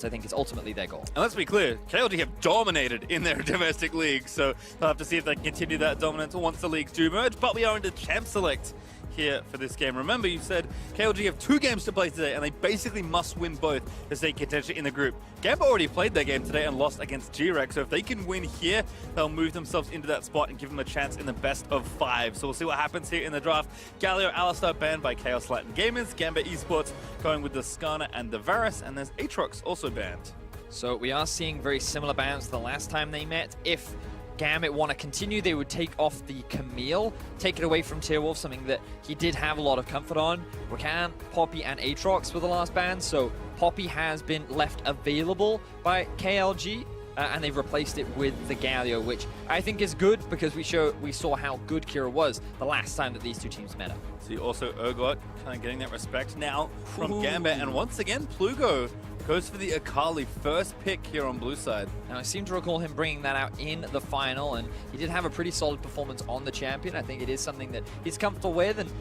I think is ultimately their goal. And let's be clear, KLG have dominated in their domestic league, so they'll have to see if they can continue that dominance once the leagues do merge, but we are into Champ Select here for this game. Remember, you said KLG have 2 games to play today, and they basically must win both to stay contention in the group. GMB already played their game today and lost against G-Rex, so if they can win here, they'll move themselves into that spot and give them a chance in the best of 5. So we'll see what happens here in the draft. Galio Alistar banned by Chaos Latin Gamers, GMB Esports going with the Skana and the Varus, and there's Aatrox also banned. So we are seeing very similar bans to the last time they met. If Gambit want to continue, they would take off the Camille, take it away from Tearwolf, something that he did have a lot of comfort on. Rakan, Poppy, and Aatrox were the last bans, so Poppy has been left available by KLG, and they've replaced it with the Galio, which I think is good because we saw how good Kira was the last time that these two teams met up. See also Urgot kind of getting that respect now from Gambit, and once again Plugo goes for the Akali, first pick here on blue side. Now, I seem to recall him bringing that out in the final, and he did have a pretty solid performance on the champion. I think it is something that he's comfortable with, and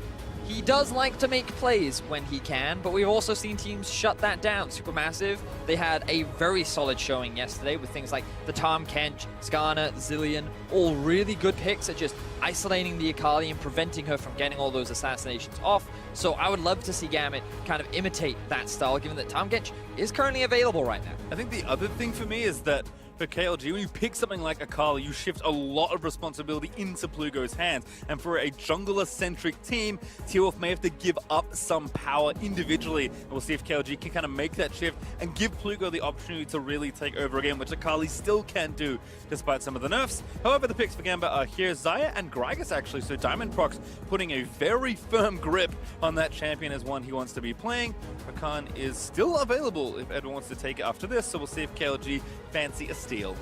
he does like to make plays when he can, but we've also seen teams shut that down. Supermassive, they had a very solid showing yesterday with things like the Tahm Kench, Skana, Zilean, all really good picks at just isolating the Akali and preventing her from getting all those assassinations off. So I would love to see Gambit kind of imitate that style, given that Tahm Kench is currently available right now. I think the other thing for me is that for KLG, when you pick something like Akali, you shift a lot of responsibility into Plugo's hands. And for a jungler-centric team, Tearwolf may have to give up some power individually. And we'll see if KLG can kind of make that shift and give Plugo the opportunity to really take over a game, which Akali still can do, despite some of the nerfs. However, the picks for Gambit are here. Xayah and Gragas, actually. So Diamond Prox putting a very firm grip on that champion as one he wants to be playing. Rakan is still available if Edwin wants to take it after this. So we'll see if KLG fancy a steal.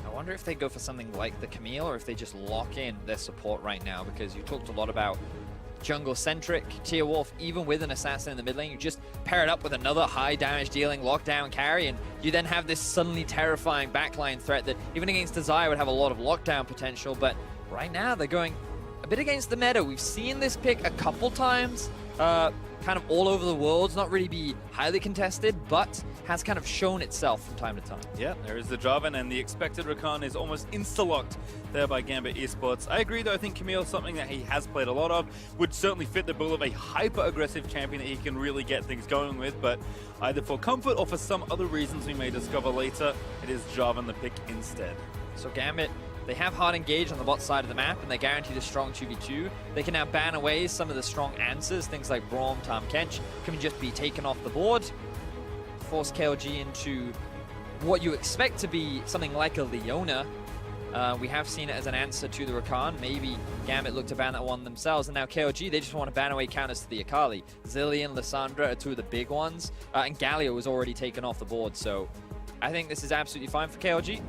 I wonder if they go for something like the Camille or if they just lock in their support right now, because you talked a lot about jungle-centric Tearwolf, even with an assassin in the mid lane. You just pair it up with another high damage dealing lockdown carry, and you then have this suddenly terrifying backline threat that even against Desire would have a lot of lockdown potential. But right now they're going a bit against the meta. We've seen this pick a couple times, kind of all over the world. It's not really be highly contested, but has kind of shown itself from time to time. Yeah, there is the Jarvan, and the expected Rakan is almost insta-locked there by Gambit Esports. I agree, though. I think Camille is something that he has played a lot of, would certainly fit the bill of a hyper-aggressive champion that he can really get things going with, but either for comfort or for some other reasons we may discover later, it is Jarvan the pick instead. So Gambit, they have hard engage on the bot side of the map, and they're guaranteed a strong 2v2. They can now ban away some of the strong answers. Things like Braum, Tahm Kench can just be taken off the board. Force KLG into what you expect to be something like a Leona. We have seen it as an answer to the Rakan. Maybe Gambit looked to ban that one themselves, and now KLG, they just want to ban away counters to the Akali. Zilean, Lissandra are two of the big ones, and Galio was already taken off the board, so I think this is absolutely fine for KLG.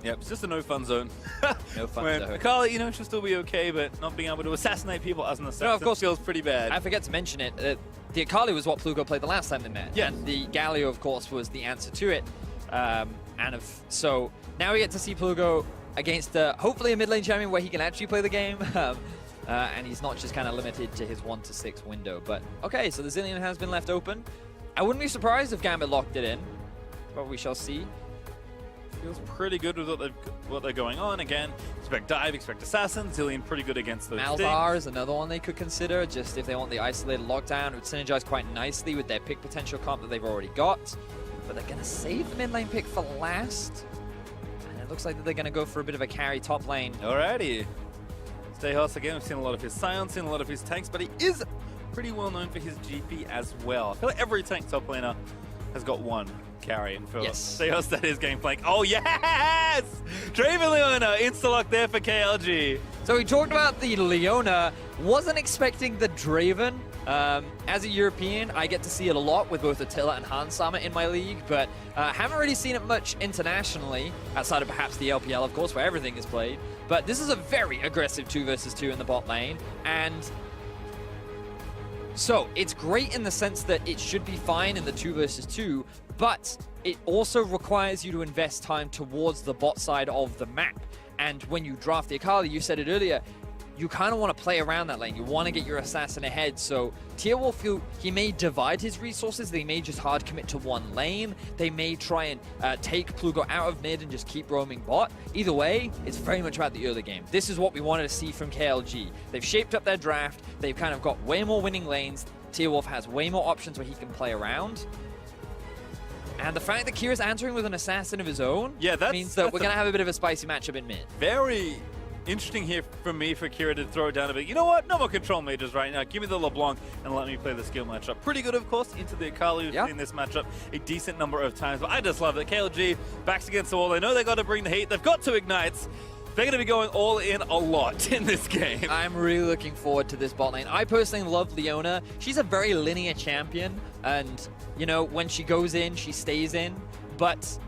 Yep, it's just a no-fun zone. No fun When zone. Akali, you know, should still be okay, but not being able to assassinate people as an assassin of course. feels pretty bad. I forget to mention it. The Akali was what Plugo played the last time they met. Yeah. And the Galio, of course, was the answer to it. So now we get to see Plugo against hopefully a mid lane champion where he can actually play the game. And he's not just kind of limited to his 1 to 6 window. But okay, so the Zilean has been left open. I wouldn't be surprised if Gambit locked it in, but we shall see. Feels pretty good with what they're going on. Again, expect dive, expect assassin. Zilean pretty good against those Malzahar things. is another one they could consider, just if they want the isolated lockdown. It would synergize quite nicely with their pick potential comp that they've already got. But they're going to save the mid lane pick for last. And it looks like that they're going to go for a bit of a carry top lane. Alrighty. Stayhouse again, we've seen a lot of his Scions, seen a lot of his tanks, but he is pretty well known for his GP as well. I feel like every tank top laner has got one carry, and for Stayhouse that is game flank. Oh yes! Draven Leona, insta-lock there for KLG. So we talked about the Leona, wasn't expecting the Draven. As a European, I get to see it a lot with both Attila and Hans Sama in my league, but haven't really seen it much internationally, outside of perhaps the LPL, of course, where everything is played. But this is a very aggressive 2 versus 2 in the bot lane, and so it's great in the sense that it should be fine in the 2 versus 2, but it also requires you to invest time towards the bot side of the map. And when you draft the Akali, you said it earlier, you kind of want to play around that lane. You want to get your assassin ahead. So Tearwolf, he may divide his resources. They may just hard commit to one lane. They may try and take Plugo out of mid and just keep roaming bot. Either way, it's very much about the early game. This is what we wanted to see from KLG. They've shaped up their draft. They've kind of got way more winning lanes. Tearwolf has way more options where he can play around. And the fact that Kira's answering with an assassin of his own means that we're going to have a bit of a spicy matchup in mid. Very interesting here for me for Kira to throw it down a bit. You know what? No more control mages right now. Give me the LeBlanc and let me play the skill matchup. Pretty good, of course, into the Akali. We've seen this matchup a decent number of times, but I just love that KLG backs against the wall. They know they got to bring the heat. They've got 2 ignites. They're going to be going all in a lot in this game. I'm really looking forward to this bot lane. I personally love Leona. She's a very linear champion, and, you know, when she goes in, she stays in, but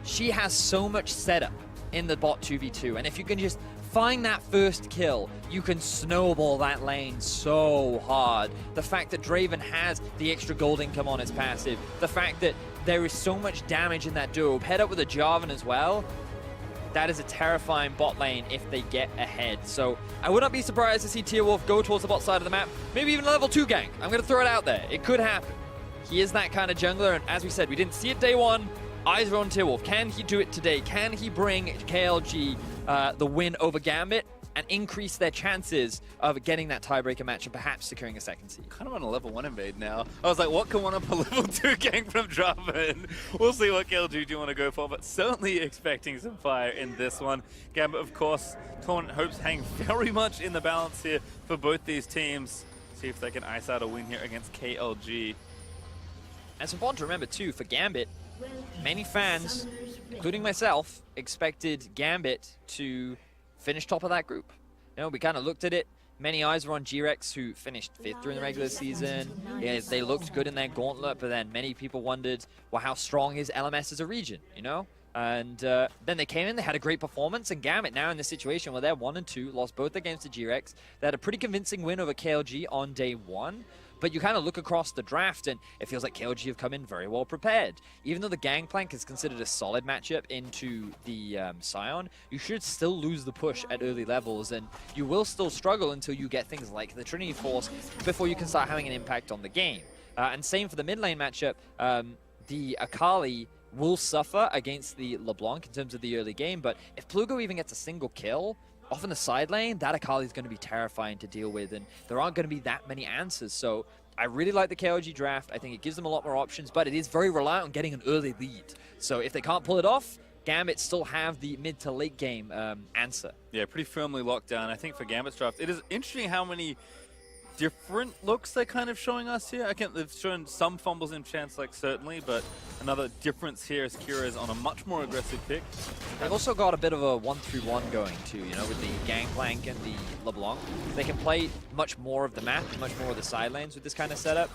she has so much setup in the bot 2v2, and if you can just find that first kill, you can snowball that lane so hard. The fact that Draven has the extra gold income on his passive, the fact that there is so much damage in that duo, paired up with a Jarvan as well, that is a terrifying bot lane if they get ahead. So I would not be surprised to see Tearwolf go towards the bot side of the map, maybe even a level 2 gank. I'm going to throw it out there. It could happen. He is that kind of jungler, and as we said, we didn't see it day one. Eyes are on Tearwolf. Can he do it today? Can he bring KLG the win over Gambit and increase their chances of getting that tiebreaker match and perhaps securing a second seed? Kind of on a level 1 invade now. I was like, what can one up a level 2 gank from Jarvan? We'll see what KLG do want to go for, but certainly expecting some fire in this one. Gambit, of course, tournament hopes hang very much in the balance here for both these teams. See if they can ice out a win here against KLG. And it's important to remember, too, for Gambit, many fans, including myself, expected Gambit to finish top of that group. You know, we kind of looked at it. Many eyes were on G-Rex, who finished 5th during the regular season. Yeah, they looked good in their gauntlet, but then many people wondered, well, how strong is LMS as a region, you know? And then they came in, they had a great performance, and Gambit now in the situation where they're 1-2, lost both their games to G-Rex. They had a pretty convincing win over KLG on day 1. But you kind of look across the draft, and it feels like KLG have come in very well prepared. Even though the Gangplank is considered a solid matchup into the Scion, you should still lose the push at early levels, and you will still struggle until you get things like the Trinity Force before you can start having an impact on the game. And same for the mid lane matchup. The Akali will suffer against the LeBlanc in terms of the early game, but if Plugo even gets a single kill, off in the side lane, that Akali is going to be terrifying to deal with, and there aren't going to be that many answers. So I really like the KLG draft. I think it gives them a lot more options, but it is very reliant on getting an early lead. So if they can't pull it off, Gambit still have the mid to late game answer. Yeah, pretty firmly locked down. I think for Gambit's draft, it is interesting how many different looks they're kind of showing us here. Again, they've shown some fumbles in chance, like certainly, but another difference here is Kira is on a much more aggressive pick. They've also got a bit of a 1-3-1 going too, you know, with the Gangplank and the LeBlanc. They can play much more of the map, much more of the side lanes with this kind of setup.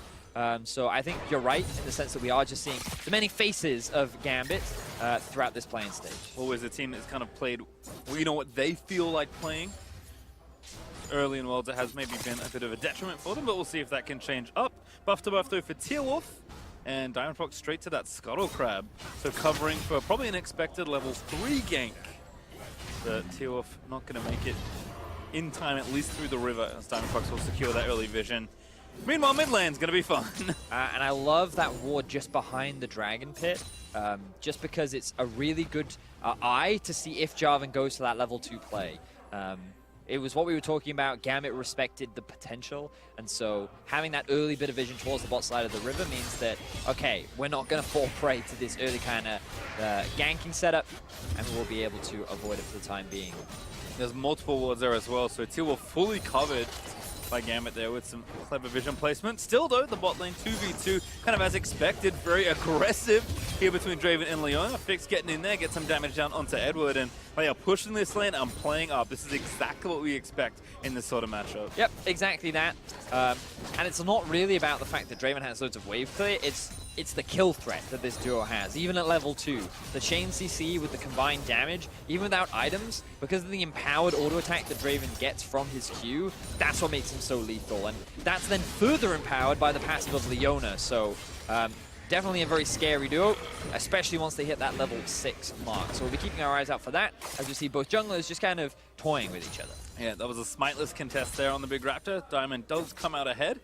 So I think you're right in the sense that we are just seeing the many faces of Gambit throughout this playing stage. Always a team that's kind of played, well, you know, what they feel like playing. Early in Worlds, it has maybe been a bit of a detriment for them, but we'll see if that can change up. Buff to buff though for Tearwolf, and Diamond Fox straight to that Scuttle Crab. So covering for probably an expected level 3 gank. But Tearwolf not going to make it in time, at least through the river, as Diamond Fox will secure that early vision. Meanwhile, mid lane's going to be fun. And I love that ward just behind the Dragon Pit, just because it's a really good eye to see if Jarvan goes to that level 2 play. It was what we were talking about. Gambit respected the potential, and so having that early bit of vision towards the bot side of the river means that, okay, we're not going to fall prey to this early kind of ganking setup, and we'll be able to avoid it for the time being. There's multiple wards there as well, so Tearwolf fully covered by Gambit there with some clever vision placement. Still though, the bot lane 2v2, kind of as expected, very aggressive here between Draven and Leona. Fix getting in there, get some damage down onto Edward, and they are pushing this lane and playing up. This is exactly what we expect in this sort of matchup. Yep, exactly that. And it's not really about the fact that Draven has loads of wave clear, it's the kill threat that this duo has, even at level 2. The chain CC with the combined damage, even without items, because of the empowered auto attack that Draven gets from his Q, that's what makes him so lethal. And that's then further empowered by the passive of Leona. So definitely a very scary duo, especially once they hit that level 6 mark. So we'll be keeping our eyes out for that, as we see both junglers just kind of toying with each other. Yeah, that was a smiteless contest there on the Big Raptor. Diamond does come out ahead.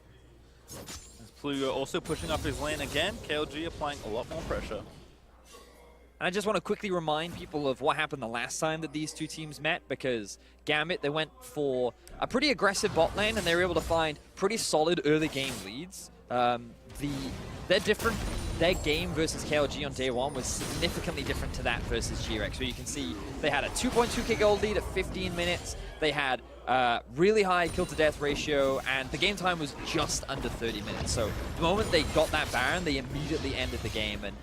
As Plugo also pushing up his lane again. KLG applying a lot more pressure. And I just want to quickly remind people of what happened the last time that these two teams met, because Gambit, they went for a pretty aggressive bot lane and they were able to find pretty solid early game leads. They're different. Their game versus KLG on day one was significantly different to that versus G-Rex, where you can see they had a 2.2k gold lead at 15 minutes. They had really high kill-to-death ratio, and the game time was just under 30 minutes. So the moment they got that Baron, they immediately ended the game. And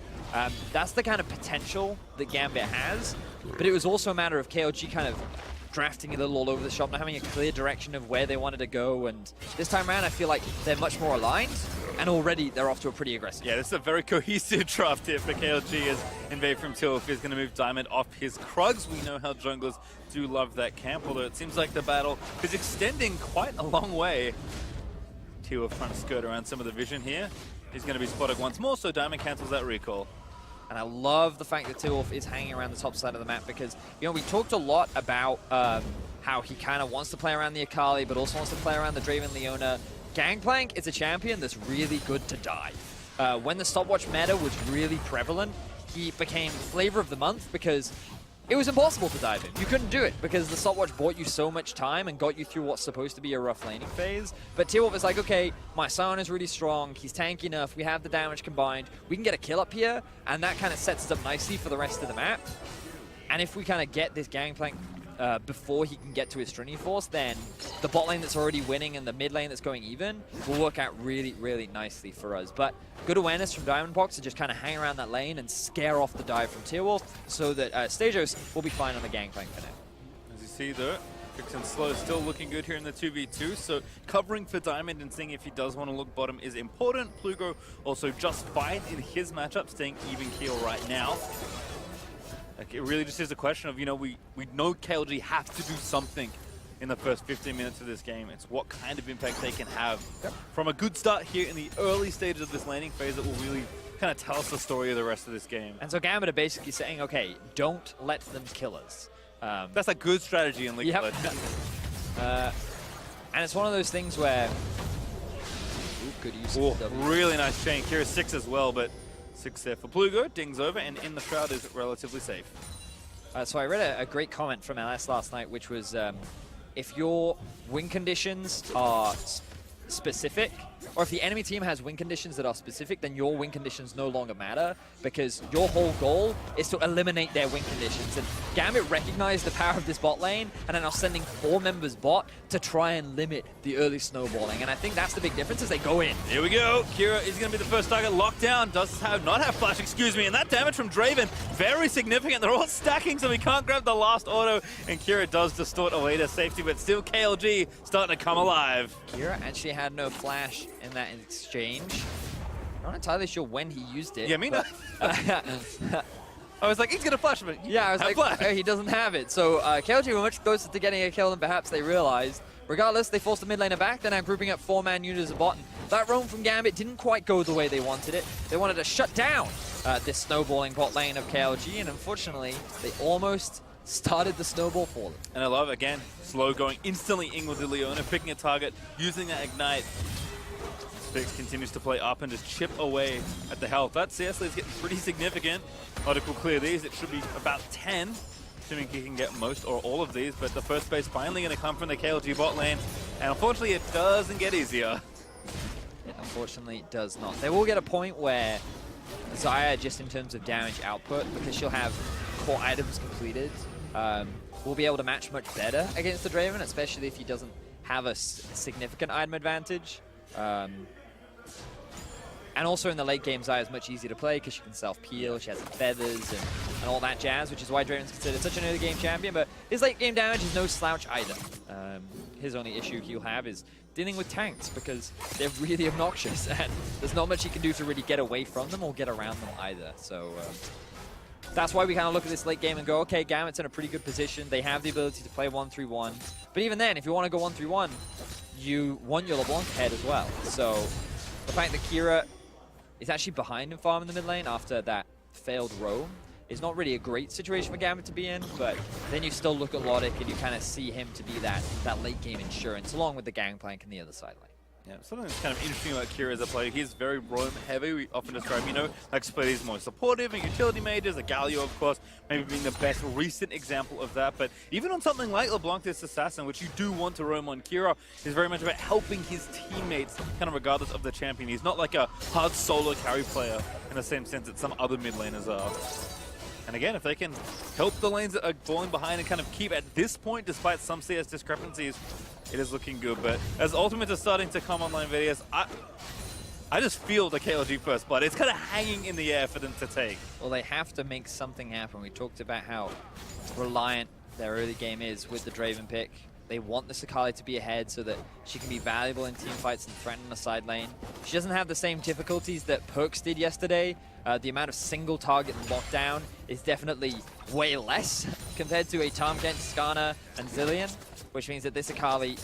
that's the kind of potential that Gambit has. But it was also a matter of KLG kind of drafting a little all over the shop, not having a clear direction of where they wanted to go. And this time around, I feel like they're much more aligned. And already they're off to a pretty aggressive. Yeah, this is a very cohesive draft here for KLG as Invade from Tilf is going to move Diamond off his Krugs. We know how junglers do love that camp, although it seems like the battle is extending quite a long way. Tilf trying to skirt around some of the vision here. He's going to be spotted once more, so Diamond cancels that recall. And I love the fact that Tilf is hanging around the top side of the map, because, you know, we talked a lot about how he kind of wants to play around the Akali, but also wants to play around the Draven Leona. Gangplank is a champion that's really good to dive. When the stopwatch meta was really prevalent, he became flavor of the month because it was impossible to dive him. You couldn't do it because the stopwatch bought you so much time and got you through what's supposed to be a rough laning phase. But T-Wolf is like, okay, my Sion is really strong, he's tanky enough, we have the damage combined, we can get a kill up here, and that kind of sets us up nicely for the rest of the map. And if we kind of get this Gangplank before he can get to his Trinity Force, then the bot lane that's already winning and the mid lane that's going even will work out really, really nicely for us. But good awareness from Diamondbox to just kind of hang around that lane and scare off the dive from Tearwolf so that Stasios will be fine on the Gangplank for now. As you see though, Vixen Slow still looking good here in the 2v2, so covering for Diamond and seeing if he does want to look bottom is important. Plugo also just fine in his matchup, staying even keel right now. Like, it really just is a question of, you know, we know KLG have to do something in the first 15 minutes of this game. It's what kind of impact they can have from a good start here in the early stages of this laning phase that will really kind of tell us the story of the rest of this game. And so Gambit are basically saying, okay, don't let them kill us. That's a good strategy in League of Legends. And it's one of those things where... Ooh, good use of the W. Really nice chain. Kira 6 as well, but 6 there for Plugo, dings over, and in the shroud is relatively safe. So I read a great comment from LS last night, which was, if your win conditions are specific, or if the enemy team has win conditions that are specific, then your win conditions no longer matter, because your whole goal is to eliminate their win conditions. And Gambit recognized the power of this bot lane, and are now sending 4 members bot to try and limit the early snowballing. And I think that's the big difference as they go in. Here we go. Kira is going to be the first target locked down. Does not have flash, excuse me. And that damage from Draven, very significant. They're all stacking, so we can't grab the last auto. And Kira does distort away to safety, but still KLG starting to come alive. Kira actually had no flash in that exchange. I'm not entirely sure when he used it. Yeah, me not. I was like, he's going to flash me. Yeah, I was like, oh, he doesn't have it. So KLG were much closer to getting a kill than perhaps they realized. Regardless, they forced the mid laner back. They're now grouping up 4-man unit as a bot. And that roam from Gambit didn't quite go the way they wanted it. They wanted to shut down this snowballing bot lane of KLG, and unfortunately, they almost started the snowball for them. And I love, again, Slow going instantly in with the Leona, picking a target, using that Ignite. Spix continues to play up and just chip away at the health. That CS lead is getting pretty significant. Logic will clear these. It should be about 10, assuming he can get most or all of these. But the first base finally going to come from the KLG bot lane. And unfortunately, it doesn't get easier. It unfortunately does not. They will get a point where Xayah, just in terms of damage output, because she'll have core items completed, will be able to match much better against the Draven, especially if he doesn't have a significant item advantage. And also in the late game, Xayah is much easier to play because she can self-peel, she has feathers and all that jazz, which is why Draven's considered such an early game champion, but his late game damage is no slouch either. His only issue he'll have is dealing with tanks because they're really obnoxious and there's not much he can do to really get away from them or get around them either. So that's why we kind of look at this late game and go, okay, Gambit's in a pretty good position. They have the ability to play 1-3-1. But even then, if you want to go 1-3-1, you want your LeBlanc head as well. So the fact that Kira is actually behind in farm in the mid lane after that failed roam is not really a great situation for Gambit to be in, but then you still look at Logic and you kind of see him to be that late game insurance, along with the Gangplank in the other side lane. Yeah, something that's kind of interesting about Kira as a player, he's very roam heavy. We often describe, like to play these more supportive and utility mages, a Galio, of course, maybe being the best recent example of that. But even on something like LeBlanc this Assassin, which you do want to roam on, Kira is very much about helping his teammates, kind of regardless of the champion. He's not like a hard solo carry player in the same sense that some other mid laners are. And again, if they can help the lanes that are falling behind and kind of keep at this point, despite some CS discrepancies, it is looking good. But as ultimates are starting to come online, videos, I just feel the KLG first blood. It's kind of hanging in the air for them to take. Well, they have to make something happen. We talked about how reliant their early game is with the Draven pick. They want the Sakali to be ahead so that she can be valuable in team fights and threaten the side lane. She doesn't have the same difficulties that Perks did yesterday. The amount of single target lockdown is definitely way less compared to a Tahm Kench, Skarner, and Zillion, which means that this Akali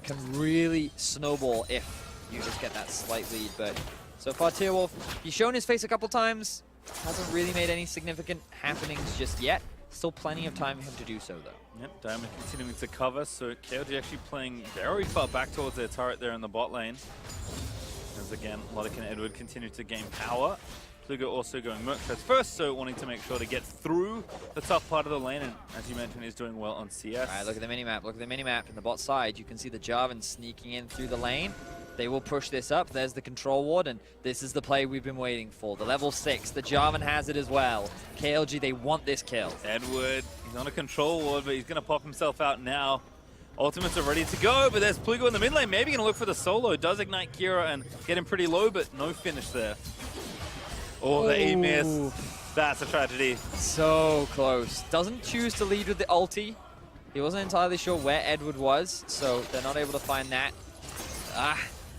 can really snowball if you just get that slight lead. But so far, Tearwolf, he's shown his face a couple times, hasn't really made any significant happenings just yet. Still plenty of time for him to do so, though. Yep, Diamond continuing to cover, so KLG actually playing very far back towards their turret there in the bot lane. As again, Logic and Edward continue to gain power. Plugo also going Merc first, so wanting to make sure to get through the tough part of the lane, and as you mentioned, he's doing well on CS. All right, look at the minimap. Look at the minimap in the bot side. You can see the Jarvan sneaking in through the lane. They will push this up. There's the control ward, and this is the play we've been waiting for. The level 6. The Jarvan has it as well. KLG, they want this kill. Edward, he's on a control ward, but he's going to pop himself out now. Ultimates are ready to go, but there's Plugo in the mid lane. Maybe going to look for the solo. Does ignite Kira and get him pretty low, but no finish there. Oh, the A miss. That's a tragedy. So close. Doesn't choose to lead with the ulti. He wasn't entirely sure where Edward was, so they're not able to find that.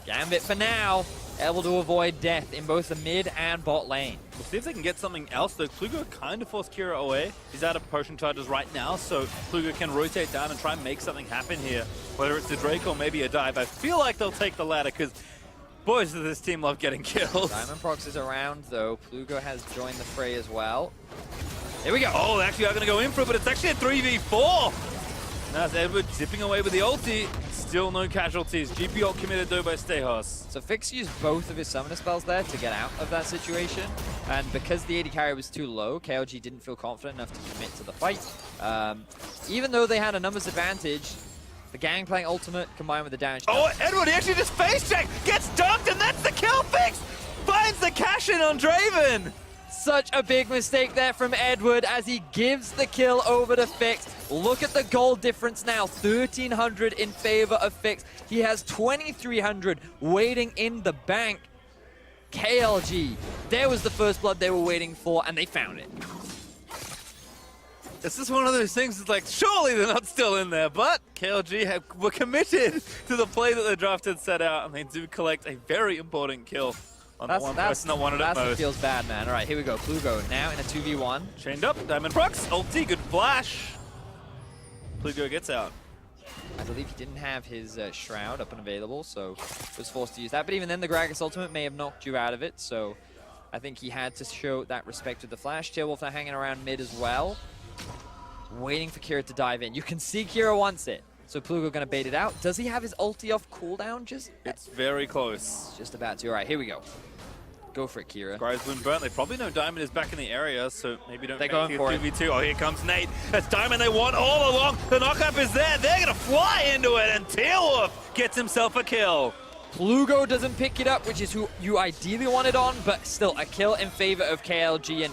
Gambit for now, able to avoid death in both the mid and bot lane. We'll see if they can get something else, though. Plugo kind of forced Kira away. He's out of potion charges right now, so Plugo can rotate down and try and make something happen here. Whether it's the Drake or maybe a dive. I feel like they'll take the latter, because boys of this team love getting kills. Diamond Prox is around, though. Plugo has joined the fray as well. Here we go. Oh, they actually are going to go in for it, but it's actually a 3v4. Now it's Edward zipping away with the ulti. Still no casualties. GP ult committed though by Stehos. So Fix used both of his summoner spells there to get out of that situation. And because the AD carry was too low, KLG didn't feel confident enough to commit to the fight. Even though they had a numbers advantage, the Gangplank ultimate combined with the damage. Oh, Edward, he actually just face check, gets dunked, and that's the kill. Fix finds the cash in on Draven. Such a big mistake there from Edward as he gives the kill over to Fix. Look at the gold difference now, 1,300 in favor of Fix. He has 2,300 waiting in the bank. KLG, there was the first blood they were waiting for, and they found it. This is one of those things, it's like, surely they're not still in there, but KLG were committed to the play that the draft had set out, and they do collect a very important kill on the one person that wanted it most. That's what feels bad, man. All right, here we go. Plugo now in a 2v1. Chained up, Diamond Prox, ulti, good flash. Plugo gets out. I believe he didn't have his Shroud up and available, so was forced to use that. But even then, the Gragas ultimate may have knocked you out of it, so I think he had to show that respect with the flash. Tearwolf now hanging around mid as well, waiting for Kira to dive in. You can see Kira wants it, so Plugo going to bait it out. Does he have his ulti off cooldown? It's very close. Just about to. All right, here we go. Go for it, Kira. Scribe's been burnt. They probably know Diamond is back in the area, so maybe don't They're make going it for 2v2. Oh, here comes Nate. That's Diamond they want all along. The knockup is there. They're going to fly into it, and Tearwolf gets himself a kill. Plugo doesn't pick it up, which is who you ideally wanted on, but still a kill in favor of KLG. And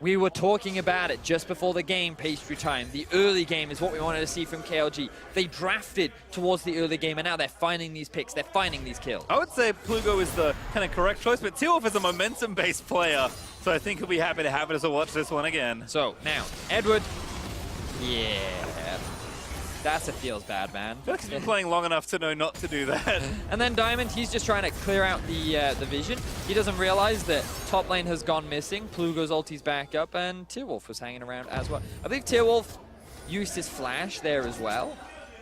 we were talking about it just before the game, Pastry Time. The early game is what we wanted to see from KLG. They drafted towards the early game, and now they're finding these picks. They're finding these kills. I would say Plugo is the kind of correct choice, but Tearwolf is a momentum-based player, so I think he'll be happy to have it as a watch this one again. So, now, Edward. Yeah. That feels bad, man. I feel like he's been playing long enough to know not to do that. And then Diamond, he's just trying to clear out the vision. He doesn't realize that top lane has gone missing. Plugo's ulti's back up, and Tearwolf was hanging around as well. I believe Tearwolf used his flash there as well.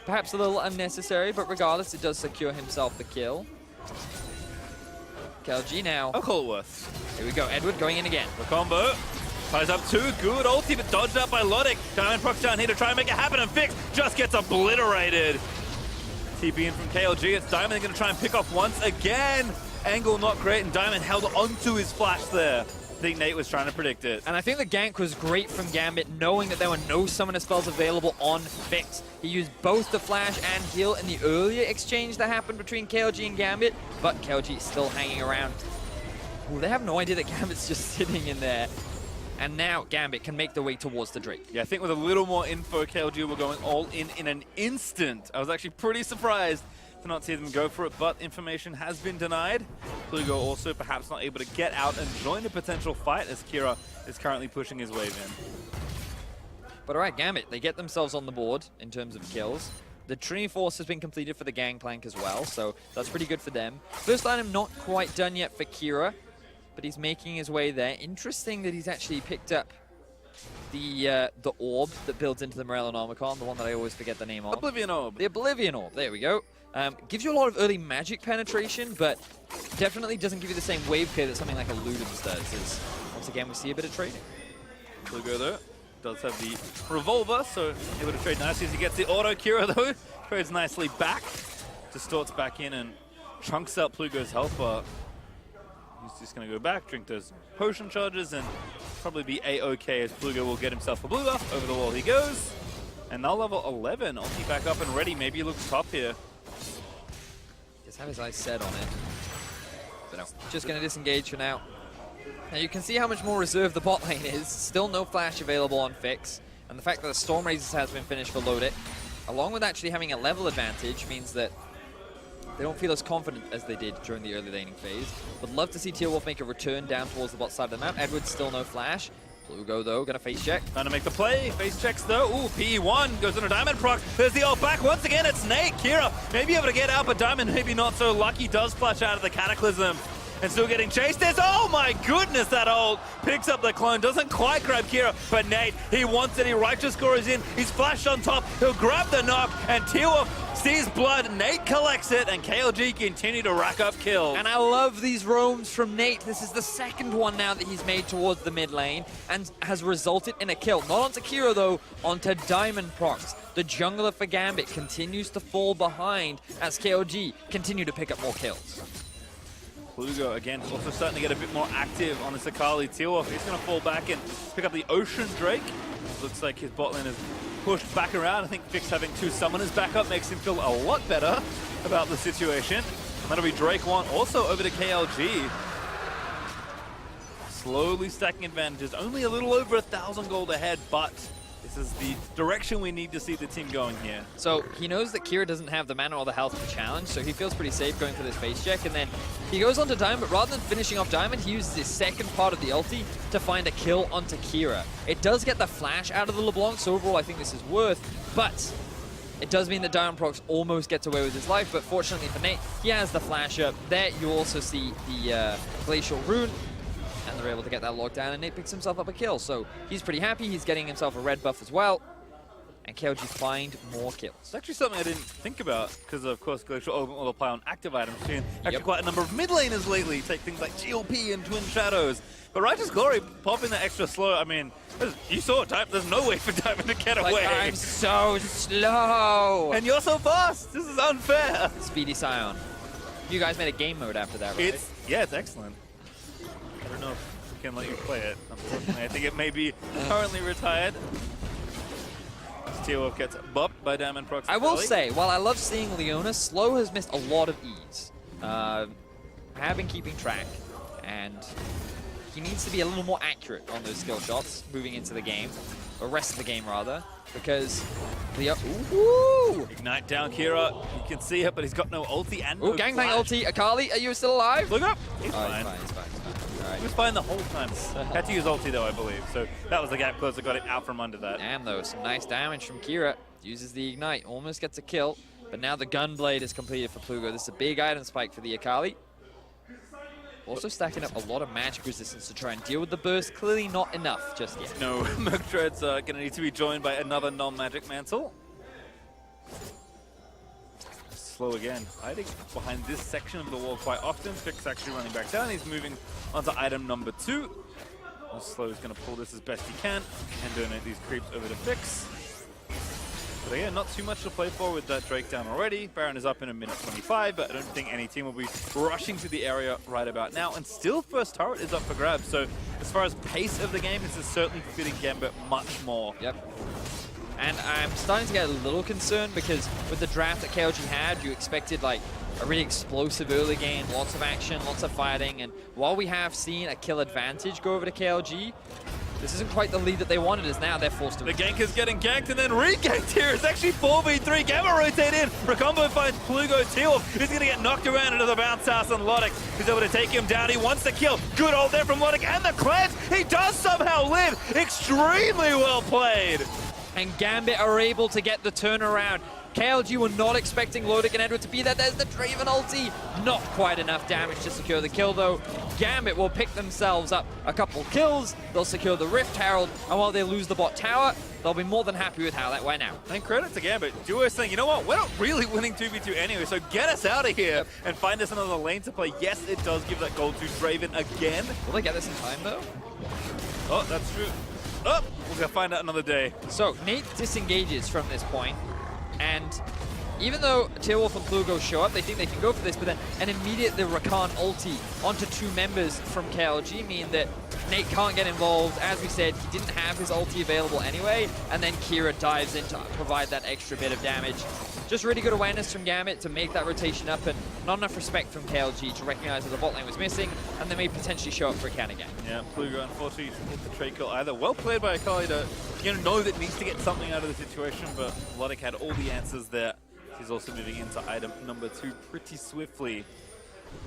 Perhaps a little unnecessary, but regardless, it does secure himself the kill. KLG now. I'll call it worth. Here we go, Edward going in again. The combo. Ties up two, good ulti, but dodged out by Lodik. Diamond Procs down here to try and make it happen, and Fix just gets obliterated. TP in from KLG, it's Diamond going to try and pick off once again. Angle not great, and Diamond held onto his flash there. I think Nate was trying to predict it. And I think the gank was great from Gambit, knowing that there were no summoner spells available on Fix. He used both the flash and heal in the earlier exchange that happened between KLG and Gambit, but KLG is still hanging around. Ooh, they have no idea that Gambit's just sitting in there. And now Gambit can make their way towards the Drake. Yeah, I think with a little more info, KLG were going all in an instant. I was actually pretty surprised to not see them go for it, but information has been denied. Plugo also perhaps not able to get out and join a potential fight as Kira is currently pushing his wave in. But all right, Gambit, they get themselves on the board in terms of kills. The Trinity Force has been completed for the Gangplank as well, so that's pretty good for them. First item not quite done yet for Kira, but he's making his way there. Interesting that he's actually picked up the orb that builds into the Morellonomicon, the one that I always forget the name of. Oblivion Orb. The Oblivion Orb, there we go. Gives you a lot of early magic penetration, but definitely doesn't give you the same wave clear that something like a Ludens does. As once again, we see a bit of trading. Plugo though does have the revolver, so able to trade nicely as he gets the auto. Kira though trades nicely back, distorts back in and chunks out Plugo's health bar. He's just going to go back, drink those potion charges, and probably be A-OK as Plugo will get himself a blue buff. Over the wall he goes. And now level 11, ulti back up and ready. Maybe he looks top here. Just have his eyes set on it. But no, just going to disengage for now. Now you can see how much more reserved the bot lane is. Still no flash available on Fix. And the fact that the Storm Razors has been finished for Loadic, along with actually having a level advantage, means that they don't feel as confident as they did during the early laning phase. Would love to see Tearwolf make a return down towards the bot side of the map. Edward's still no flash. Plugo though, gonna face check. Trying to make the play. Face checks though. Ooh, PE1 goes on a Diamond proc. There's the ult back. Once again, it's Nate. Kira may be able to get out, but Diamond maybe not so lucky. Does flash out of the Cataclysm. And still getting chased. There's, oh my goodness, that ult picks up the clone. Doesn't quite grab Kira, but Nate, he wants it. He righteous score is in. He's flashed on top. He'll grab the knock, and Tearwolf sees blood. Nate collects it, and KLG continue to rack up kills. And I love these roams from Nate. This is the second one now that he's made towards the mid lane and has resulted in a kill. Not onto Kira though, onto Diamond Procs. The jungler for Gambit continues to fall behind as KLG continue to pick up more kills. Plugo, again, also starting to get a bit more active on this Akali. Tearwolf, he's going to fall back and pick up the Ocean Drake. Looks like his bot lane is pushed back around. I think Fix having two summoners back up makes him feel a lot better about the situation. And that'll be Drake 1, also over to KLG. Slowly stacking advantages, only a little over 1,000 gold ahead, but this is the direction we need to see the team going here. So he knows that Kira doesn't have the mana or the health to challenge, so he feels pretty safe going for this face check, and then he goes onto Diamond, but rather than finishing off Diamond, he uses his second part of the ulti to find a kill onto Kira. It does get the flash out of the LeBlanc, so overall I think this is worth, but it does mean that Diamond Procs almost gets away with his life, but fortunately for Nate, he has the flash up. There you also see the Glacial Rune, and they're able to get that lockdown, and Nate picks himself up a kill. So he's pretty happy. He's getting himself a red buff as well. And KLG find more kills. It's actually something I didn't think about, because of course Glacial Ultimate will apply on active items. Seeing actually quite a number of mid laners lately take things like GLP and Twin Shadows. But Righteous Glory popping that extra slow, I mean, you saw it, there's no way for Diamond to get away. I'm so slow. And you're so fast. This is unfair. Speedy Scion. You guys made a game mode after that, right? It's excellent. I don't know if we can let you play it, unfortunately. I think it may be currently retired. Tearwolf gets bopped by Diamond Procs. I will say, while I love seeing Leona, Slow has missed a lot of ease. I have been keeping track, and he needs to be a little more accurate on those skill shots moving into the game, or rest of the game rather, because the Ignite down Kira. You can see it, but he's got no ulti and no Gangplank flash. ulti. Akali, are you still alive? Look up. He's He's fine. fine. All right. He was fine the whole time. Had to use ulti though, I believe. So that was the gap close that got it out from under that. Damn though, some nice damage from Kira. Uses the Ignite, almost gets a kill. But now the Gunblade is completed for Plugo. This is a big item spike for the Akali. Also stacking up a lot of magic resistance to try and deal with the burst. Clearly not enough just yet. No, Murktread's going to need to be joined by another non-magic mantle. Slow again, hiding behind this section of the wall quite often. Fix actually running back down. He's moving onto item number 2. Slow is going to pull this as best he can and donate these creeps over to Fix. But again, not too much to play for with that Drake down already. Baron is up in a minute 25, but I don't think any team will be rushing to the area right about now. And still, first turret is up for grabs. So as far as pace of the game, this is certainly fitting Gambit much more. Yep. And I'm starting to get a little concerned because with the draft that KLG had, you expected like a really explosive early game, lots of action, lots of fighting. And while we have seen a kill advantage go over to KLG, this isn't quite the lead that they wanted, as now they're forced to... The gank is getting ganked and then re-ganked here. It's actually 4v3. Gamma rotate in. Rakombo finds Plugo. Tealwolf is going to get knocked around into the bounce house, and Logic is able to take him down. He wants the kill. Good ult there from Logic and the cleanse. He does somehow live. Extremely well played. And Gambit are able to get the turnaround. KLG were not expecting Logic and Edward to be there. There's the Draven ulti. Not quite enough damage to secure the kill, though. Gambit will pick themselves up a couple kills. They'll secure the Rift Herald, and while they lose the bot tower, they'll be more than happy with how that went out. And credit to Gambit. Duo saying, you know what, we're not really winning 2v2 anyway, so get us out of here and find us another lane to play. Yes, it does give that gold to Draven again. Will they get this in time, though? Oh, that's true. Oh, we're going to find out another day. So, Nate disengages from this point. And even though Tealwolf and Plugo show up, they think they can go for this, but then an immediate the Rakan ulti onto two members from KLG mean that Nate can't get involved. As we said, he didn't have his ulti available anyway, and then Kira dives in to provide that extra bit of damage. Just really good awareness from Gambit to make that rotation up, and not enough respect from KLG to recognize that the bot lane was missing, and they may potentially show up for a can again. Yeah, Plugo unfortunately didn't hit the trade kill either. Well played by Akali to know that needs to get something out of the situation, but Logic had all the answers there. He's also moving into item number 2 pretty swiftly.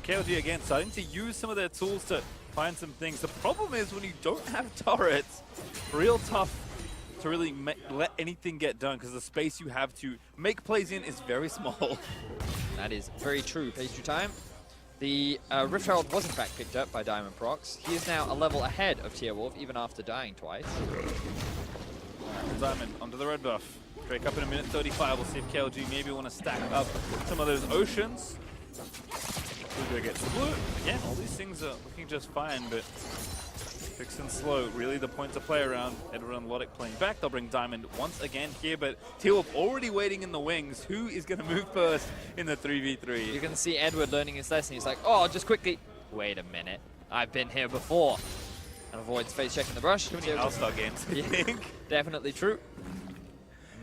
KLG again starting to use some of their tools to find some things. The problem is when you don't have turrets, real tough to really let anything get done because the space you have to make plays in is very small. That is very true. Page through time. The Rift Herald was in fact picked up by Diamond Prox. He is now a level ahead of Tealwolf even after dying twice. Diamond onto the red buff. Drake up in a minute 35. We'll see if KLG maybe want to stack up some of those oceans. Plugo gets the blue. Again, all these things are looking just fine, but Fix and Slow, really the point to play around. Edward and Logic playing back. They'll bring Diamond once again here, but Tealwolf already waiting in the wings. Who is going to move first in the 3v3? You can see Edward learning his lesson. He's like, oh, just quickly. Wait a minute. I've been here before. And avoids face checking the brush. Too many All-Star games, I think. Definitely true.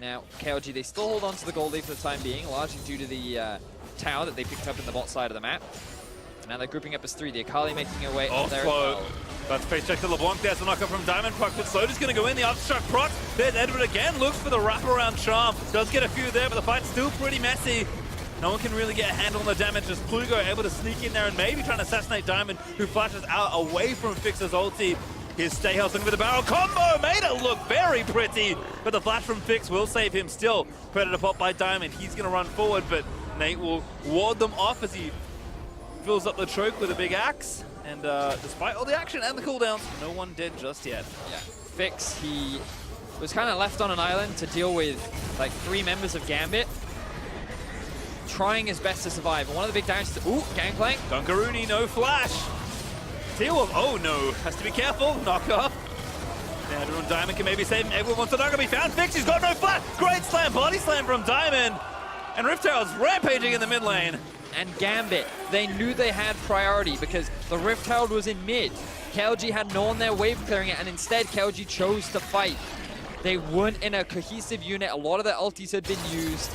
Now, KLG, they still hold on to the gold lead for the time being, largely due to the tower that they picked up in the bot side of the map. And now they're grouping up as 3. The Akali making her way up there. Slow. That's face check to LeBlanc. There's a knockup from Diamond Proc, but Slow just going to go in. The Upstruck Proc. There's Edward again. Looks for the wraparound charm. Does get a few there, but the fight's still pretty messy. No one can really get a handle on the damage. Just Plugo able to sneak in there and maybe trying to assassinate Diamond, who flashes out away from Fix's ulti. Here's Stay Health looking for the barrel combo. Made it look very pretty, but the flash from Fix will save him still. Predator pop by Diamond. He's going to run forward, but Nate will ward them off as he fills up the choke with a big axe. And despite all the action and the cooldowns, no one dead just yet. Yeah, Fix, he was kind of left on an island to deal with like 3 members of Gambit, trying his best to survive. And one of the big damages, ooh, gangplank. Dunkaroonie, no flash. Tealwolf, oh no, has to be careful, knock off. Now Edward and Diamond can maybe save him. Everyone wants to knock him, he found Fix, he's got no flash. Great slam, body slam from Diamond. And Rift Herald's rampaging in the mid lane. And Gambit, they knew they had priority because the Rift Herald was in mid. KLG had no on their wave clearing it, and instead KLG chose to fight. They weren't in a cohesive unit. A lot of their ultis had been used.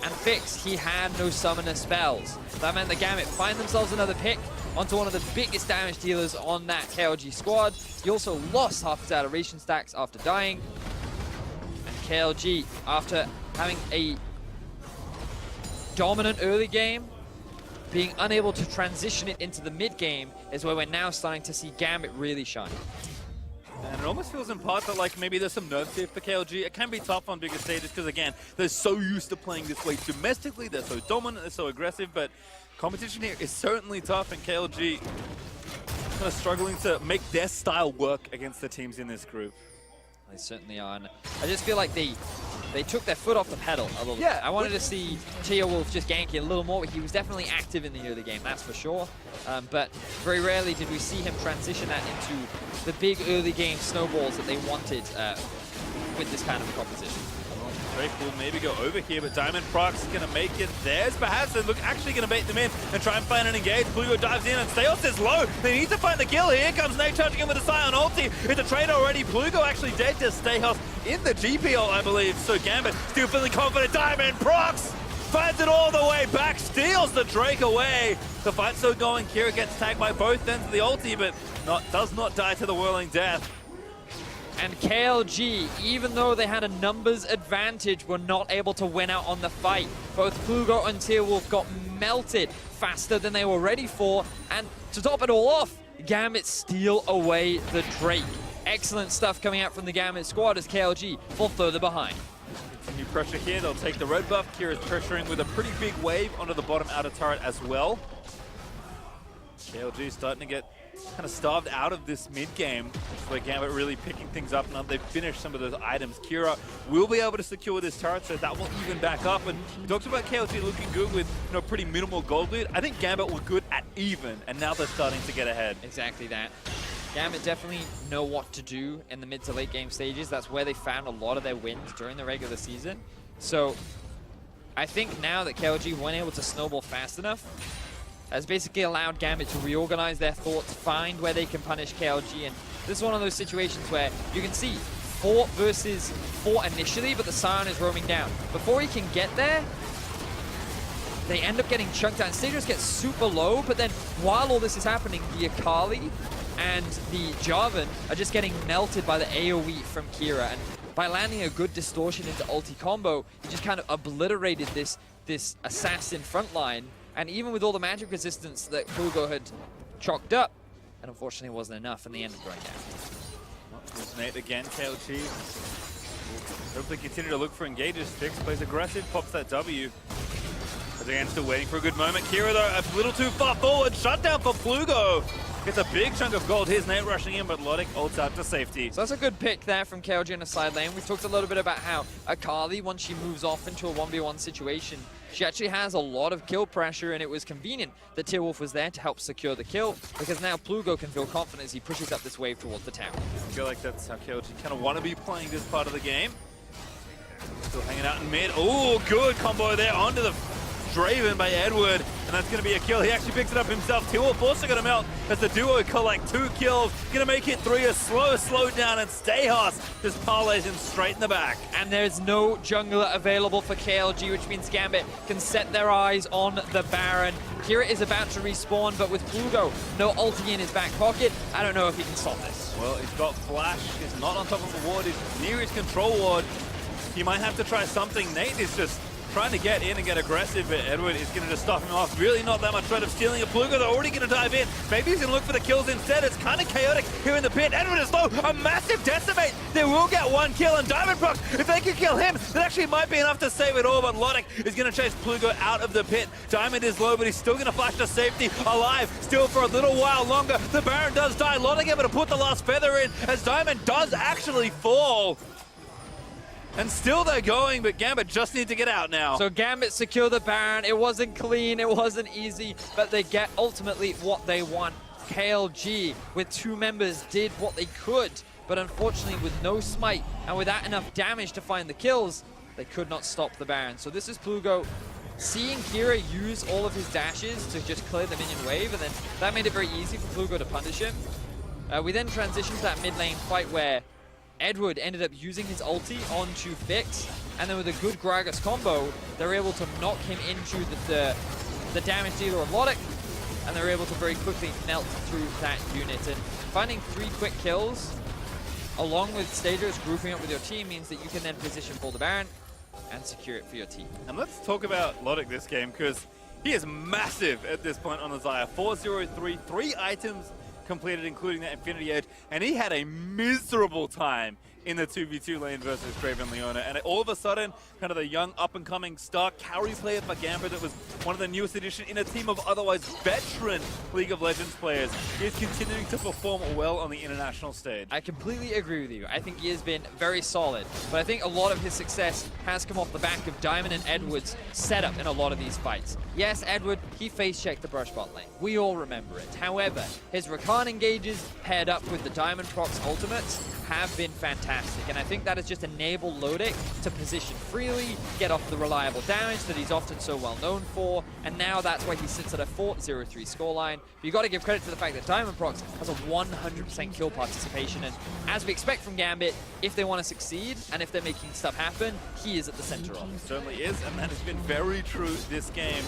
And Fix, he had no summoner spells. That meant the Gambit find themselves another pick onto one of the biggest damage dealers on that KLG squad. He also lost half his adoration stacks after dying. And KLG, after having a dominant early game, being unable to transition it into the mid game is where we're now starting to see Gambit really shine. And it almost feels in part that like maybe there's some nerves here for KLG. It can be tough on bigger stages because again, they're so used to playing this way domestically, they're so dominant, they're so aggressive, but competition here is certainly tough, and KLG kind of struggling to make their style work against the teams in this group. They certainly are. And I just feel like they they took their foot off the pedal a little bit. I wanted to see Wolf just ganking a little more. He was definitely active in the early game, that's for sure. But very rarely did we see him transition that into the big early game snowballs that they wanted with this kind of a proposition. Drake will maybe go over here, but Diamond Prox going to make it theirs. Perhaps they look actually going to bait them in and try and find an engage. Plugo dives in and Steos is low. They need to find the kill. Here comes Nate charging him with a Scion ulti. It's a trade already. Plugo actually dead to Steos in the GP ult, I believe. So Gambit still feeling confident. Diamond Prox finds it all the way back, steals the Drake away. The fight's still going. Kira gets tagged by both ends of the ulti, but does not die to the whirling death. And KLG, even though they had a numbers advantage, were not able to win out on the fight. Both Plugo and Wolf got melted faster than they were ready for. And to top it all off, Gambit steal away the Drake. Excellent stuff coming out from the Gambit squad as KLG fall further behind. New pressure here, they'll take the red buff. Kira's pressuring with a pretty big wave onto the bottom outer turret as well. KLG starting to get kind of starved out of this mid game, where Gambit really picking things up now they've finished some of those items. Kira will be able to secure this turret, so that will even back up. And we talked about KLG looking good with pretty minimal gold lead. I think Gambit were good at even, and now they're starting to get ahead. Exactly that. Gambit definitely know what to do in the mid to late game stages. That's where they found a lot of their wins during the regular season. So I think now that KLG weren't able to snowball fast enough, has basically allowed Gambit to reorganize their thoughts, find where they can punish KLG. And this is one of those situations where you can see 4 versus 4 initially, but the Scion is roaming down. Before he can get there, they end up getting chunked out. Stagers get super low, but then while all this is happening, the Akali and the Jarvan are just getting melted by the AoE from Kira. And by landing a good distortion into ulti combo, he just kind of obliterated this assassin front line. And even with all the magic resistance that Plugo had chalked up, and unfortunately it wasn't enough, and they ended up going down. There's Nate again, KLG. Hopefully continue to look for engages. Fix plays aggressive, pops that W. But again, still waiting for a good moment. Kira, though, a little too far forward. Shutdown for Plugo. Gets a big chunk of gold. Here's Nate rushing in, but Lodik ults out to safety. So that's a good pick there from KLG in the side lane. We talked a little bit about how Akali, once she moves off into a 1v1 situation, she actually has a lot of kill pressure, and it was convenient that Wolf was there to help secure the kill, because now Plugo can feel confident as he pushes up this wave towards the tower. I feel like that's how KLG kind of want to be playing this part of the game. Still hanging out in mid. Oh, good combo there onto the Draven by Edward, and that's going to be a kill. He actually picks it up himself. Wolf also going to melt as the duo collect 2 kills. Going to make it 3, a slow down, and Stehos just parlays him straight in the back. And there's no jungler available for KLG, which means Gambit can set their eyes on the Baron. Kira is about to respawn, but with Plugo, no ulti in his back pocket, I don't know if he can stop this. Well, he's got flash. He's not on top of the ward. He's near his control ward. He might have to try something. Nate is just trying to get in and get aggressive, but Edward is going to just stop him off. Really not that much threat of stealing a Plugo. They're already going to dive in. Maybe he's going to look for the kills instead. It's kind of chaotic here in the pit. Edward is low. A massive decimate. They will get 1 kill, and Diamond Prox, if they can kill him, that actually might be enough to save it all, but Lodik is going to chase Plugo out of the pit. Diamond is low, but he's still going to flash to safety. Alive, still for a little while longer. The Baron does die. Lodik able to put the last feather in, as Diamond does actually fall. And still they're going, but Gambit just need to get out now. So Gambit secure the Baron. It wasn't clean, it wasn't easy, but they get ultimately what they want. KLG, with 2 members, did what they could, but unfortunately with no smite and without enough damage to find the kills, they could not stop the Baron. So this is Plugo seeing Kira use all of his dashes to just clear the minion wave, and then that made it very easy for Plugo to punish him. We then transitioned to that mid lane fight where Edward ended up using his ulti onto Fix, and then with a good Gragas combo, they're able to knock him into the damage dealer of Lodik, and they're able to very quickly melt through that unit. And finding 3 quick kills, along with Stagers grouping up with your team, means that you can then position for the Baron and secure it for your team. And let's talk about Lodik this game, because he is massive at this point on the Xayah. 403, 3 items completed, including that Infinity Edge, and he had a miserable time in the 2v2 lane versus Craven Leona. And all of a sudden, kind of the young up-and-coming star carry player for Gambit that was one of the newest additions in a team of otherwise veteran League of Legends players is continuing to perform well on the international stage. I completely agree with you. I think he has been very solid, but I think a lot of his success has come off the back of Diamond and Edward's setup in a lot of these fights. Yes, Edward, he face-checked the brush bot lane. We all remember it. However, his Rakan engages paired up with the Diamond procs ultimates have been fantastic, and I think that has just enabled Lodic to position freely, get off the reliable damage that he's often so well known for, and now that's why he sits at a 4-0-3 scoreline. But you got to give credit to the fact that Diamond Procs has a 100% kill participation, and as we expect from Gambit, if they want to succeed and if they're making stuff happen, he is at the center of it. Certainly is, and that has been very true this game.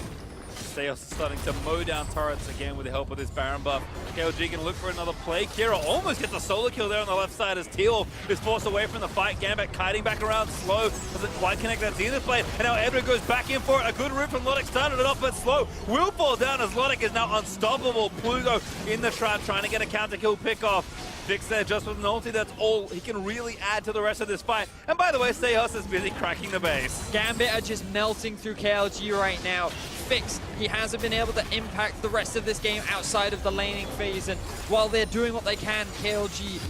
Seos starting to mow down turrets again with the help of this Baron buff. KLG can look for another play. Kira almost gets a solo kill there on the left side as Teal is forced away from the fight. Gambit kiting back around slow. Doesn't quite connect that Zenith blade. And now Edward goes back in for it. A good route from Lodic started it off, but slow. Will fall down as Lodic is now unstoppable. Plugo in the trap trying to get a counter kill pick off. Fix there just with an ulti, that's all he can really add to the rest of this fight. And by the way, Seos is busy cracking the base. Gambit are just melting through KLG right now. Fix, he hasn't been able to impact the rest of this game outside of the laning phase, and while they're doing what they can, KLG,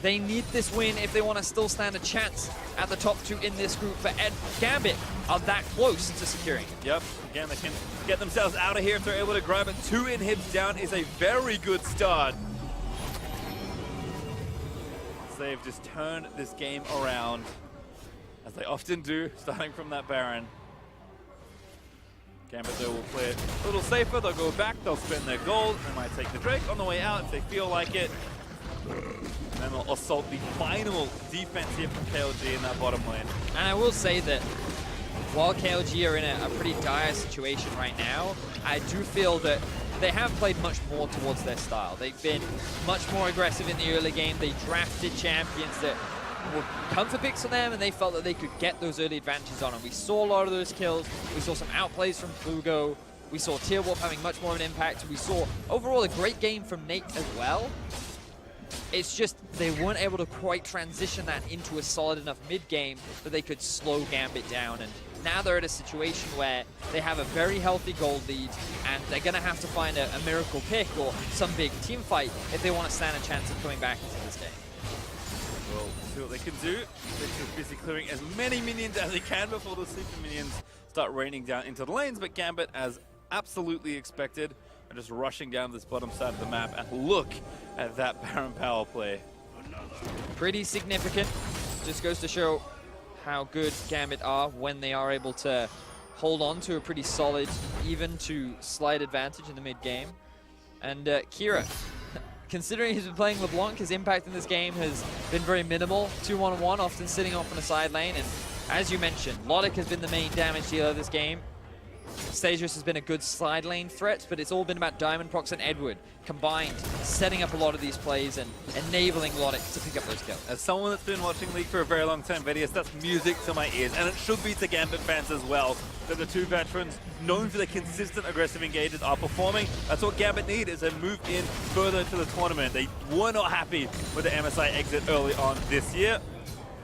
they need this win if they want to still stand a chance at the top two in this group. But Gambit are that close to securing it. Yep, again, they can get themselves out of here if they're able to grab it. 2 inhibs down is a very good start. They've just turned this game around, as they often do, starting from that Baron. Gambit, though, will play it a little safer. They'll go back, they'll spend their gold. They might take the Drake on the way out if they feel like it. And then they'll assault the final defense here from KLG in that bottom lane. And I will say that while KLG are in a pretty dire situation right now, I do feel that they have played much more towards their style. They've been much more aggressive in the early game. They drafted champions that were comfort picks for them, and they felt that they could get those early advantages on them. We saw a lot of those kills. We saw some outplays from Plugo. We saw Tearwolf having much more of an impact. We saw overall a great game from Nate as well. It's just they weren't able to quite transition that into a solid enough mid-game that they could slow Gambit down. And now they're at a situation where they have a very healthy gold lead, and they're going to have to find a miracle pick or some big team fight if they want to stand a chance of coming back into this game. Well, see what they can do. They're just busy clearing as many minions as they can before the super minions start raining down into the lanes, but Gambit, as absolutely expected, are just rushing down this bottom side of the map, and look at that Baron power play. Pretty significant. Just goes to show how good Gambit are when they are able to hold on to a pretty solid, even to slight advantage in the mid-game. And Kira, considering he's been playing LeBlanc, his impact in this game has been very minimal. 2-1-1, often sitting off on a side lane. And as you mentioned, Lodic has been the main damage dealer this game. Stasios has been a good side lane threat, but it's all been about Diamond Procs and Edward combined, setting up a lot of these plays and enabling Lodic to pick up those kills. As someone that's been watching League for a very long time, Vedius, that's music to my ears, and it should be to Gambit fans as well, that the two veterans, known for their consistent aggressive engages, are performing. That's what Gambit need as they move in further to the tournament. They were not happy with the MSI exit early on this year.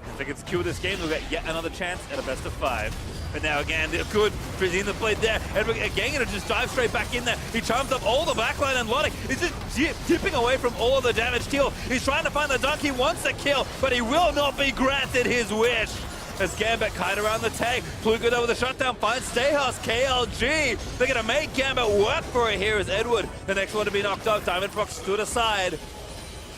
If they can secure this game, they'll get yet another chance at a best of 5. But now again, they're good. Frizzy the blade there. Edward again gonna just dive straight back in there. He charms up all the backline, and Lodic is just dipping away from all of the damage. Teal, he's trying to find the dunk. He wants the kill, but he will not be granted his wish. As Gambit kite around the tag. Plugo there with a shutdown, finds Stayhouse. KLG, they're gonna make Gambit work for it here as Edward, the next one to be knocked out. Diamond Procs stood aside.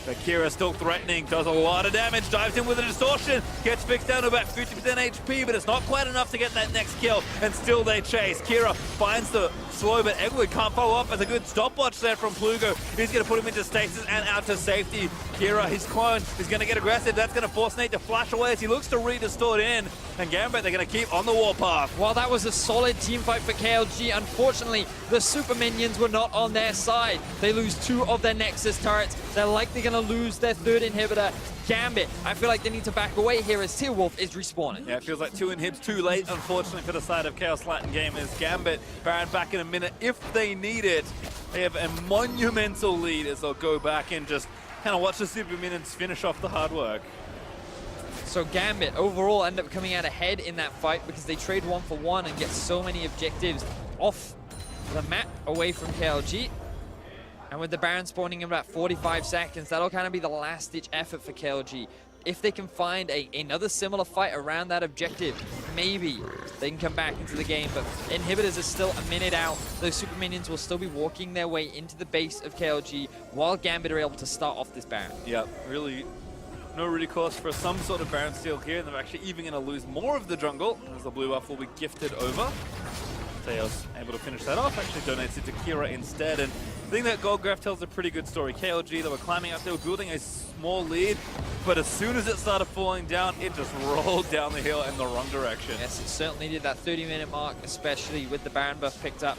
Akira still threatening, does a lot of damage, dives in with a distortion, gets fixed down to about 50% HP, but it's not quite enough to get that next kill, and still they chase. Kira finds the slow, but Edward can't follow up as a good stopwatch there from Plugo. He's going to put him into stasis and out to safety. Kira, his clone, is going to get aggressive. That's going to force Nate to flash away as he looks to re-distort in. And Gambit, they're going to keep on the warpath. While that was a solid team fight for KLG, unfortunately, the super minions were not on their side. They lose 2 of their Nexus turrets. They're likely going to lose their 3rd inhibitor. Gambit, I feel like they need to back away here as Tearwolf is respawning. Yeah, it feels like 2 inhibs too late, unfortunately, for the side of Chaos Latin Gamers. Gambit, Baron back in a minute if they need it. They have a monumental lead as they'll go back and just kind of watch the super minions finish off the hard work. So Gambit overall end up coming out ahead in that fight because they trade 1-for-1 and get so many objectives off the map away from KLG. And with the Baron spawning in about 45 seconds, that'll kind of be the last-ditch effort for KLG. If they can find another similar fight around that objective, maybe they can come back into the game. But Inhibitors are still a minute out. Those super minions will still be walking their way into the base of KLG while Gambit are able to start off this Baron. Yeah, really, no recourse for some sort of Baron steal here. And they're actually even going to lose more of the jungle as the blue buff will be gifted over. Theos able to finish that off, actually donates it to Kira instead. And I think that Goldgraph tells a pretty good story. KLG, they were climbing up, they were building a small lead, but as soon as it started falling down, it just rolled down the hill in the wrong direction. Yes, it certainly did. That 30-minute mark, especially with the Baron buff picked up,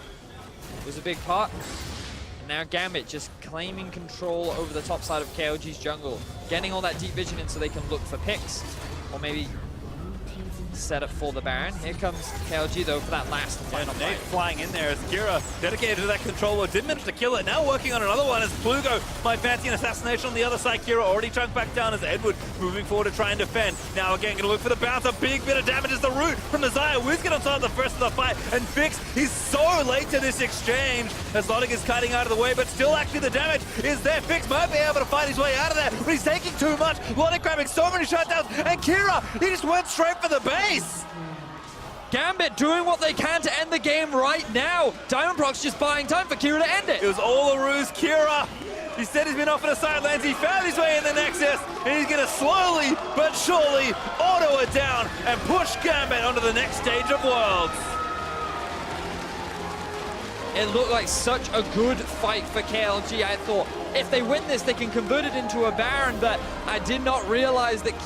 was a big part. And now Gambit just claiming control over the top side of KLG's jungle, getting all that deep vision in so they can look for picks, or maybe set up for the Baron. Here comes KLG though for that last and final Nate fight. flying in there as Kira, dedicated to that controller, did manage to kill it. Now working on another one as Plugo might fancy an assassination on the other side. Kira already chunked back down as Edward moving forward to try and defend. Now again going to look for the bounce. A big bit of damage as the root from the Xayah. Wizkid on top of the first of the fight, and Fix, he's so late to this exchange as Logic is cutting out of the way, but still actually the damage is there. Fix might be able to fight his way out of there, but he's taking too much. Logic grabbing so many shutdowns, and Kira, he just went straight for the base. Gambit doing what they can to end the game right now. Diamond Prox just buying time for Kira to end it. It was all a ruse. Kira, he said he's been off on the sidelines. He found his way in the Nexus, and he's going to slowly but surely auto it down and push Gambit onto the next stage of Worlds. It looked like such a good fight for KLG. I thought if they win this, they can convert it into a Baron, but I did not realize that